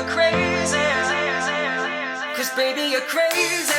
you're crazy. Cause baby, you're crazy.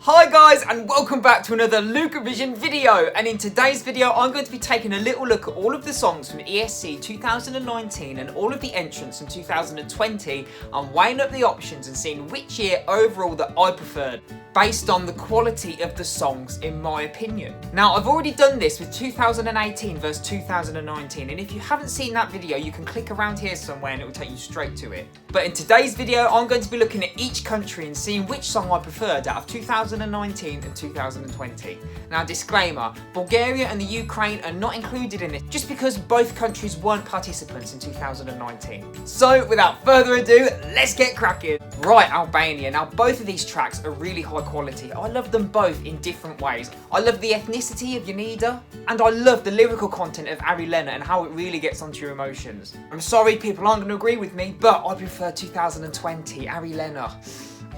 Hi guys, and welcome back to another Lukeovision video. And in today's video, I'm going to be taking a little look at all of the songs from ESC 2019 and all of the entrants from 2020. I'm weighing up the options and seeing which year overall that I preferred, based on the quality of the songs in my opinion. Now, I've already done this with 2018 versus 2019, and if you haven't seen that video, you can click around here somewhere and it will take you straight to it. But in today's video, I'm going to be looking at each country and seeing which song I preferred out of 2019 and 2020. Now, disclaimer, Bulgaria and the Ukraine are not included in this just because both countries weren't participants in 2019. So without further ado, let's get cracking. Right, Albania. Now, both of these tracks are really high quality. I love them both in different ways. I love the ethnicity of Yanida, and I love the lyrical content of Ari Lena and how it really gets onto your emotions. I'm sorry people aren't going to agree with me, but I prefer 2020, Ari Lena.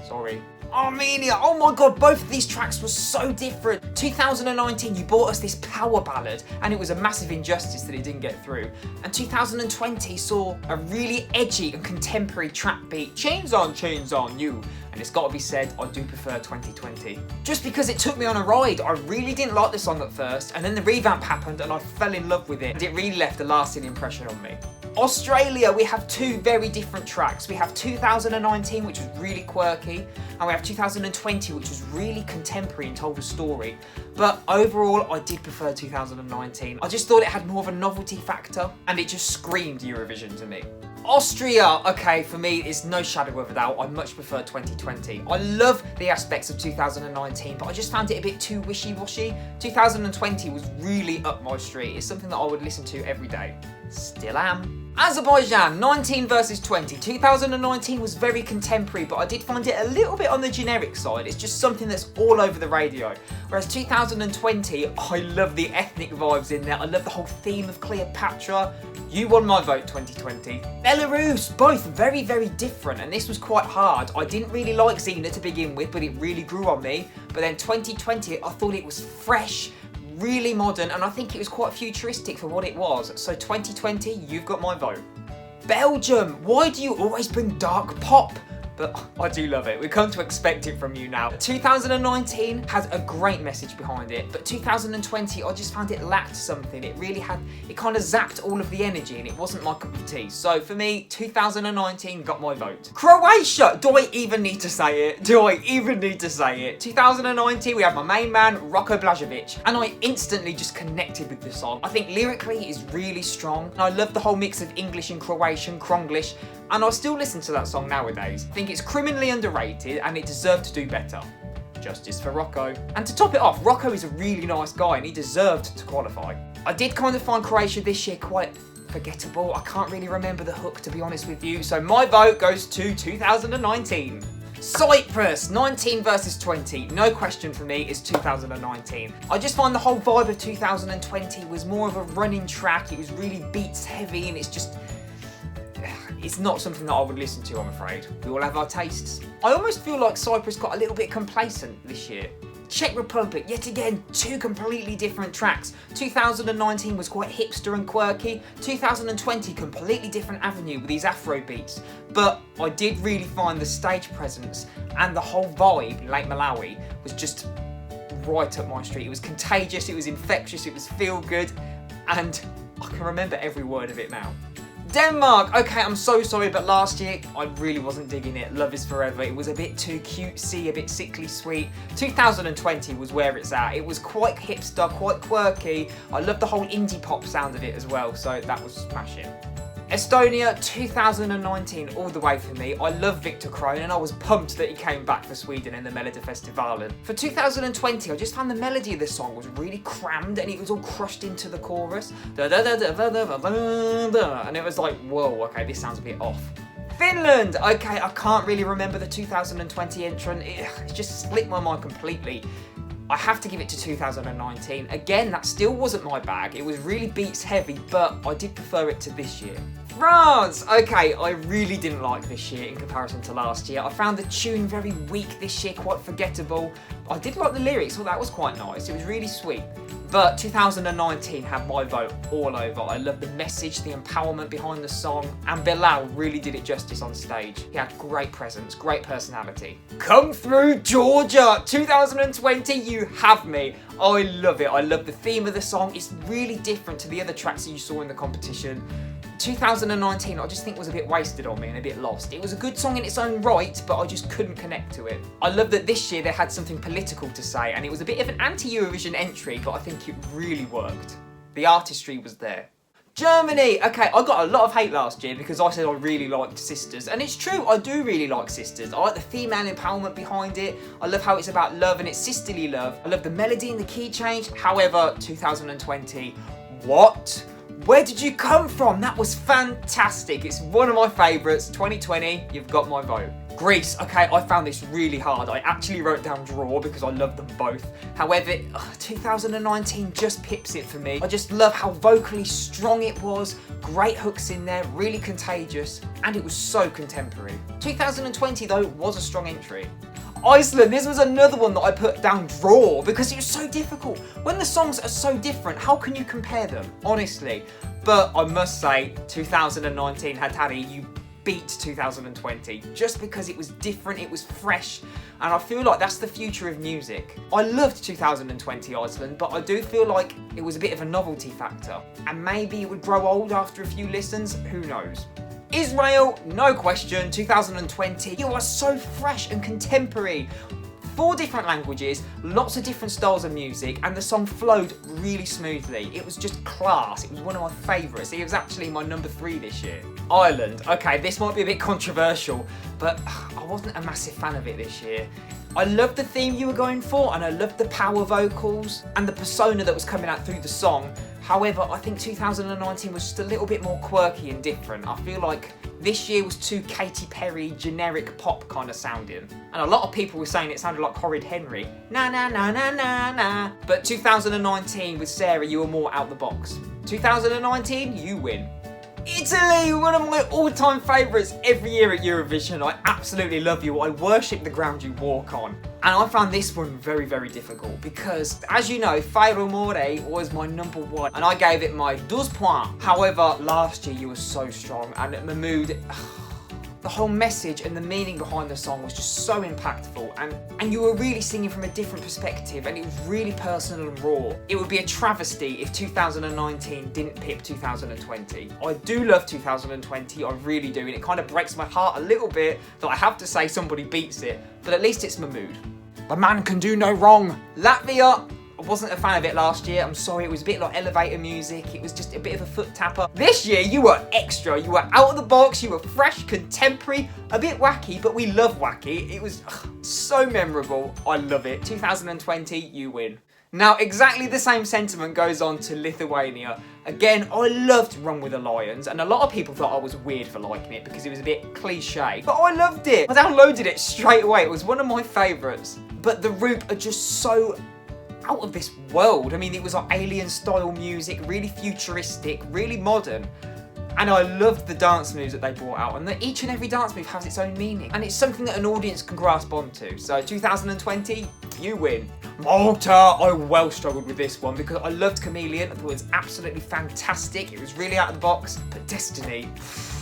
Sorry. Armenia, oh my god, both of these tracks were so different. 2019, you brought us this power ballad, and it was a massive injustice that it didn't get through. And 2020 saw a really edgy and contemporary trap beat, chains on you. And it's got to be said, I do prefer 2020. Just because it took me on a ride. I really didn't like the song at first, and then the revamp happened and I fell in love with it. And it really left a lasting impression on me. Australia, we have two very different tracks. We have 2019, which was really quirky, and we have 2020, which was really contemporary and told a story. But overall, I did prefer 2019. I just thought it had more of a novelty factor, and it just screamed Eurovision to me. Austria, okay, for me, it's no shadow of a doubt. I much prefer 2020. I love the aspects of 2019, but I just found it a bit too wishy-washy. 2020 was really up my street. It's something that I would listen to every day. Still am. Azerbaijan, 19 versus 20. 2019 was very contemporary, but I did find it a little bit on the generic side. It's just something that's all over the radio. Whereas 2020, I love the ethnic vibes in there. I love the whole theme of Cleopatra. You won my vote, 2020. Belarus, both very, very different, and this was quite hard. I didn't really like Xena to begin with, but it really grew on me. But then 2020, I thought it was fresh, really modern, and I think it was quite futuristic for what it was. So 2020, you've got my vote. Belgium, why do you always bring dark pop? But I do love it. We've come to expect it from you now. 2019 has a great message behind it, but 2020, I just found it lacked something. It really had, it kind of zapped all of the energy, and it wasn't my cup of tea. So for me, 2019 got my vote. Croatia, do I even need to say it? Do I even need to say it? 2019, we have my main man, Rocco Blažević, and I instantly just connected with the song. I think lyrically it is really strong, and I love the whole mix of English and Croatian, Kronglish, and I still listen to that song nowadays. I think it's criminally underrated and it deserved to do better. Justice for Rocco. And to top it off, Rocco is a really nice guy and he deserved to qualify. I did kind of find Croatia this year quite forgettable. I can't really remember the hook, to be honest with you, so my vote goes to 2019. Cyprus, 19 versus 20. No question for me, it's 2019. I just find the whole vibe of 2020 was more of a running track. It was really beats heavy, and it's not something that I would listen to, I'm afraid. We all have our tastes. I almost feel like Cyprus got a little bit complacent this year. Czech Republic, yet again, two completely different tracks. 2019 was quite hipster and quirky. 2020, completely different avenue with these Afro beats. But I did really find the stage presence and the whole vibe in Lake Malawi was just right up my street. It was contagious, it was infectious, it was feel good, and I can remember every word of it now. Denmark, okay, I'm so sorry, but last year I really wasn't digging it. Love is Forever. It was a bit too cutesy, a bit sickly sweet. 2020 was where it's at. It was quite hipster, quite quirky. I love the whole indie pop sound of it as well, so that was smashing. Estonia, 2019, all the way for me. I love Victor Krone, and I was pumped that he came back for Sweden in the Melodifestivalen. For 2020, I just found the melody of the song was really crammed, and it was all crushed into the chorus. And it was like, whoa, okay, this sounds a bit off. Finland, okay, I can't really remember the 2020 entrant. It just slipped my mind completely. I have to give it to 2019. Again, that still wasn't my bag. It was really beats heavy, but I did prefer it to this year. France! Okay, I really didn't like this year in comparison to last year. I found the tune very weak this year, quite forgettable. I did like the lyrics, well that was quite nice. It was really sweet. But 2019 had my vote all over. I love the message, the empowerment behind the song, and Bilal really did it justice on stage. He had great presence, great personality. Come through Georgia! 2020, you have me. I love it. I love the theme of the song. It's really different to the other tracks that you saw in the competition. 2019 I just think was a bit wasted on me and a bit lost. It was a good song in its own right, but I just couldn't connect to it. I love that this year they had something political to say, and it was a bit of an anti-Eurovision entry, but I think it really worked. The artistry was there. Germany! Okay, I got a lot of hate last year because I said I really liked Sisters, and it's true, I do really like Sisters. I like the female empowerment behind it. I love how it's about love and it's sisterly love. I love the melody and the key change. However, 2020, what? Where did you come from? That was fantastic. It's one of my favourites. 2020, you've got my vote. Greece, okay, I found this really hard. I actually wrote down draw because I love them both. However, 2019 just pips it for me. I just love how vocally strong it was. Great hooks in there, really contagious, and it was so contemporary. 2020 though was a strong entry. Iceland, this was another one that I put down draw because it was so difficult. When the songs are so different, how can you compare them, honestly? But I must say, 2019 Hatari, you beat 2020 just because it was different, it was fresh, and I feel like that's the future of music. I loved 2020 Iceland, but I do feel like it was a bit of a novelty factor, and maybe it would grow old after a few listens, who knows? Israel, no question, 2020, you are so fresh and contemporary. 4 different languages, lots of different styles of music, and the song flowed really smoothly. It was just class. It was one of my favourites. It was actually my number 3 this year. Ireland, okay, this might be a bit controversial, but I wasn't a massive fan of it this year. I loved the theme you were going for, and I loved the power vocals and the persona that was coming out through the song. However, I think 2019 was just a little bit more quirky and different. I feel like this year was too Katy Perry, generic pop kind of sounding. And a lot of people were saying it sounded like Horrid Henry. Na na na na na na. But 2019 with Sarah, you were more out the box. 2019, you win. Italy, one of my all-time favourites every year at Eurovision. I absolutely love you. I worship the ground you walk on. And I found this one very, very difficult because, as you know, Fai Rumore was my number 1 and I gave it my 2 points. However, last year you were so strong, and Mahmood, the whole message and the meaning behind the song was just so impactful, and you were really singing from a different perspective, and it was really personal and raw. It would be a travesty if 2019 didn't pip 2020. I do love 2020, I really do, and it kind of breaks my heart a little bit that I have to say somebody beats it, but at least it's Mahmood. The man can do no wrong. Latvia, I wasn't a fan of it last year, I'm sorry, it was a bit like elevator music, it was just a bit of a foot tapper. This year you were extra, you were out of the box, you were fresh, contemporary, a bit wacky, but we love wacky. It was so memorable, I love it. 2020, you win. Now, exactly the same sentiment goes on to Lithuania. Again, I loved Run with the Lions, and a lot of people thought I was weird for liking it because it was a bit cliche, but I loved it. I downloaded it straight away, it was one of my favourites. But the Roop are just so out of this world. I mean, it was like alien style music, really futuristic, really modern. And I loved the dance moves that they brought out, and that each and every dance move has its own meaning. And it's something that an audience can grasp onto. So 2020, you win. Malta, I well struggled with this one because I loved Chameleon. I thought it was absolutely fantastic. It was really out of the box. But Destiny,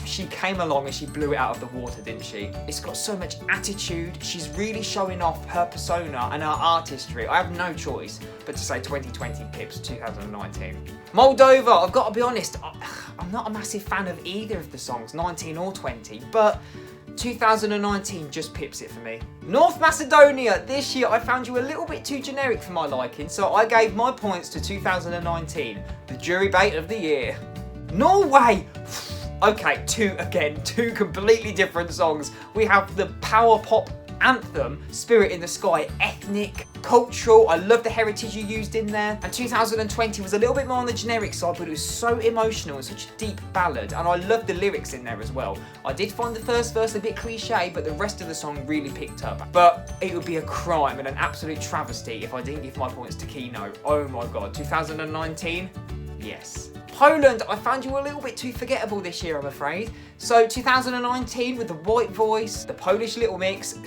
she came along and she blew it out of the water, didn't she? It's got so much attitude. She's really showing off her persona and her artistry. I have no choice but to say 2020 pips 2019. Moldova, I've got to be honest, I'm not a massive fan of either of the songs, 19 or 20, but 2019 just pips it for me. North Macedonia, this year I found you a little bit too generic for my liking, so I gave my points to 2019, the jury bait of the year. Norway! Okay, two completely different songs. We have the power pop anthem, Spirit in the Sky, ethnic, cultural. I love the heritage you used in there. And 2020 was a little bit more on the generic side, but it was so emotional and such a deep ballad. And I loved the lyrics in there as well. I did find the first verse a bit cliche, but the rest of the song really picked up. But it would be a crime and an absolute travesty if I didn't give my points to Kino. Oh my God, 2019, yes. Poland, I found you a little bit too forgettable this year, I'm afraid. So 2019 with the white voice, the Polish little mix,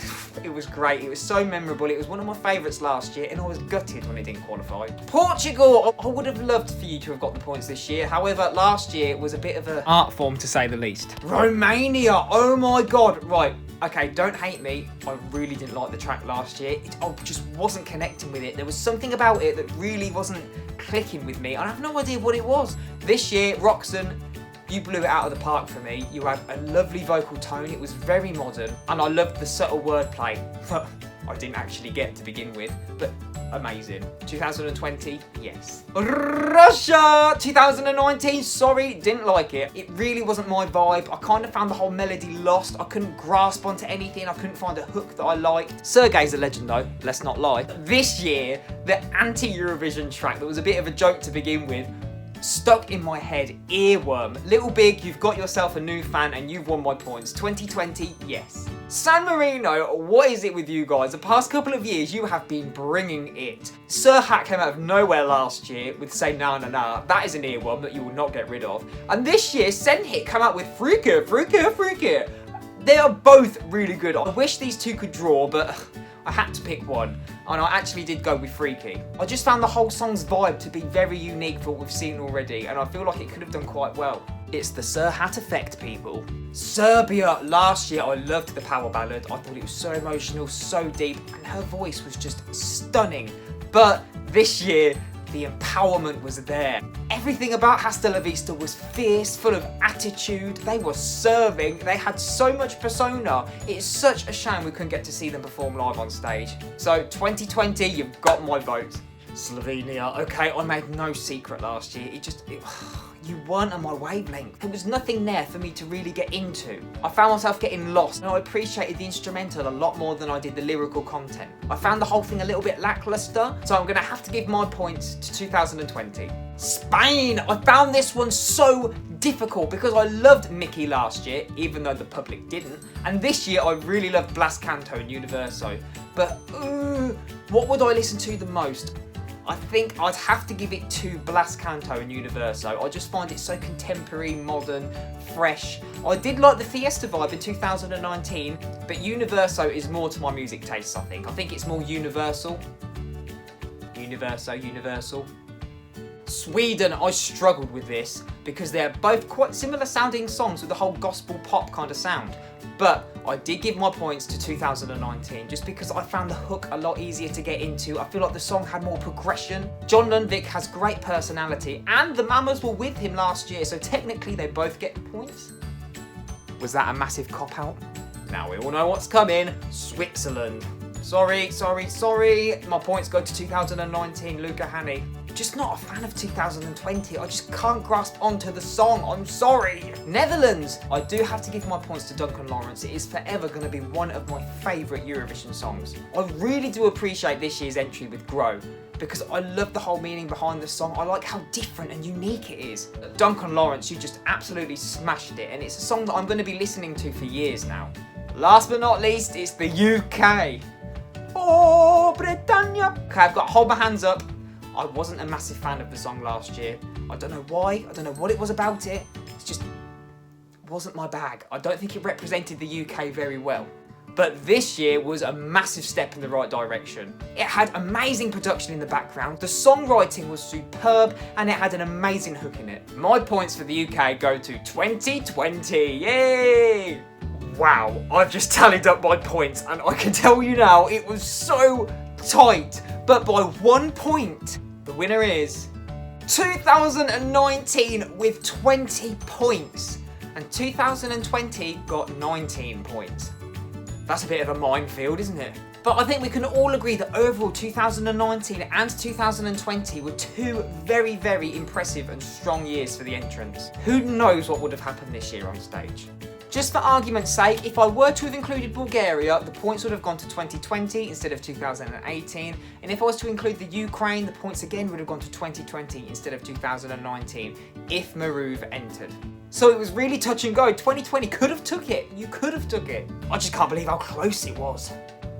it was great. It was so memorable. It was one of my favourites last year and I was gutted when it didn't qualify. Portugal, I would have loved for you to have got the points this year. However, last year was a bit of an art form to say the least. Romania, oh my God. Right, okay, don't hate me. I really didn't like the track last year. I just wasn't connecting with it. There was something about it that really wasn't clicking with me. I have no idea what it was. This year, Roxanne, you blew it out of the park for me. You had a lovely vocal tone. It was very modern, and I loved the subtle wordplay. I didn't actually get to begin with, but amazing. 2020, yes. Russia, 2019, sorry, didn't like it. It really wasn't my vibe. I kind of found the whole melody lost. I couldn't grasp onto anything. I couldn't find a hook that I liked. Sergei's a legend though, let's not lie. This year, the anti-Eurovision track that was a bit of a joke to begin with, stuck in my head, earworm. Little Big, you've got yourself a new fan and you've won my points. 2020, yes. San Marino, what is it with you guys? The past couple of years, you have been bringing it. Sir Hat came out of nowhere last year with Say Na Na Na. That is an earworm that you will not get rid of. And this year, Senhit came out with Freaker, Freaker, Freaker. They are both really good. I wish these two could draw, but I had to pick one, and I actually did go with Freaky. I just found the whole song's vibe to be very unique for what we've seen already, and I feel like it could have done quite well. It's the Sir Hat effect, people. Serbia, last year I loved the power ballad. I thought it was so emotional, so deep, and her voice was just stunning. But this year, the empowerment was there. Everything about Hasta La Vista was fierce, full of attitude. They were serving. They had so much persona. It's such a shame we couldn't get to see them perform live on stage. So 2020, you've got my vote. Slovenia, okay, I made no secret last year. You weren't on my wavelength. There was nothing there for me to really get into. I found myself getting lost, and I appreciated the instrumental a lot more than I did the lyrical content. I found the whole thing a little bit lackluster, so I'm gonna have to give my points to 2020. Spain, I found this one so difficult because I loved Mickey last year, even though the public didn't. And this year I really loved Blas Canto and Universo. But, what would I listen to the most? I think I'd have to give it to Blas Canto and Universo. I just find it so contemporary, modern, fresh. I did like the Fiesta vibe in 2019, but Universo is more to my music tastes, I think. I think it's more universal. Universal. Sweden, I struggled with this because they're both quite similar sounding songs with the whole gospel pop kind of sound. But I did give my points to 2019 just because I found the hook a lot easier to get into. I feel like the song had more progression. John Lundvik has great personality and the Mamas were with him last year, so technically they both get points. Was that a massive cop-out? Now we all know what's coming. Switzerland. Sorry. My points go to 2019, Luca Hani. Just not a fan of 2020. I just can't grasp onto the song. I'm sorry. Netherlands. I do have to give my points to Duncan Lawrence. It is forever going to be one of my favourite Eurovision songs. I really do appreciate this year's entry with Grow because I love the whole meaning behind the song. I like how different and unique it is. Duncan Lawrence, you just absolutely smashed it, and it's a song that I'm going to be listening to for years now. Last but not least, it's the UK. Oh, Britannia. Okay, I've got to hold my hands up. I wasn't a massive fan of the song last year. I don't know why, I don't know what it was about it. It just wasn't my bag. I don't think it represented the UK very well. But this year was a massive step in the right direction. It had amazing production in the background, the songwriting was superb, and it had an amazing hook in it. My points for the UK go to 2020, yay! Wow, I've just tallied up my points, and I can tell you now, it was so tight, but by 1 point. The winner is 2019 with 20 points, and 2020 got 19 points. That's a bit of a minefield, isn't it? But I think we can all agree that overall 2019 and 2020 were two very, very impressive and strong years for the entrants. Who knows what would have happened this year on stage? Just for argument's sake, if I were to have included Bulgaria, the points would have gone to 2020 instead of 2018. And if I was to include the Ukraine, the points again would have gone to 2020 instead of 2019, if Maruv entered. So it was really touch and go. 2020 could have took it. You could have took it. I just can't believe how close it was.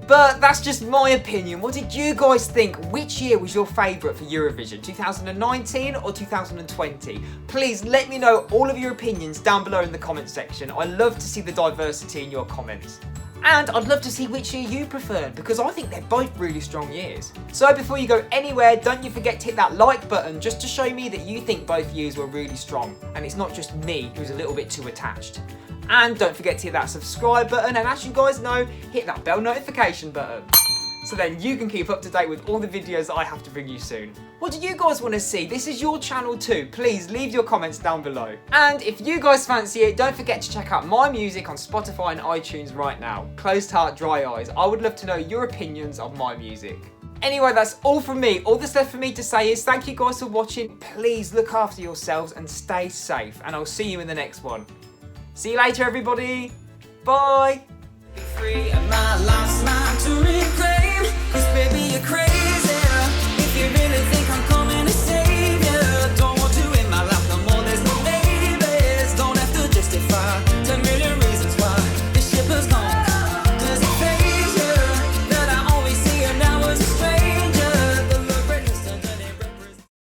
But that's just my opinion. What did you guys think? Which year was your favourite for Eurovision? 2019 or 2020? Please let me know all of your opinions down below in the comment section. I love to see the diversity in your comments. And I'd love to see which year you preferred, because I think they're both really strong years. So before you go anywhere, don't you forget to hit that like button just to show me that you think both years were really strong and it's not just me who's a little bit too attached. And don't forget to hit that subscribe button, and as you guys know, hit that bell notification button, so then you can keep up to date with all the videos that I have to bring you soon. What do you guys want to see? This is your channel too. Please leave your comments down below. And if you guys fancy it, don't forget to check out my music on Spotify and iTunes right now. Closed Heart, Dry Eyes. I would love to know your opinions of my music. Anyway, that's all from me. All that's left for me to say is thank you guys for watching. Please look after yourselves and stay safe, and I'll see you in the next one. See you later, everybody. Bye. Free of my last night to reclaim, 'cause baby you're crazy.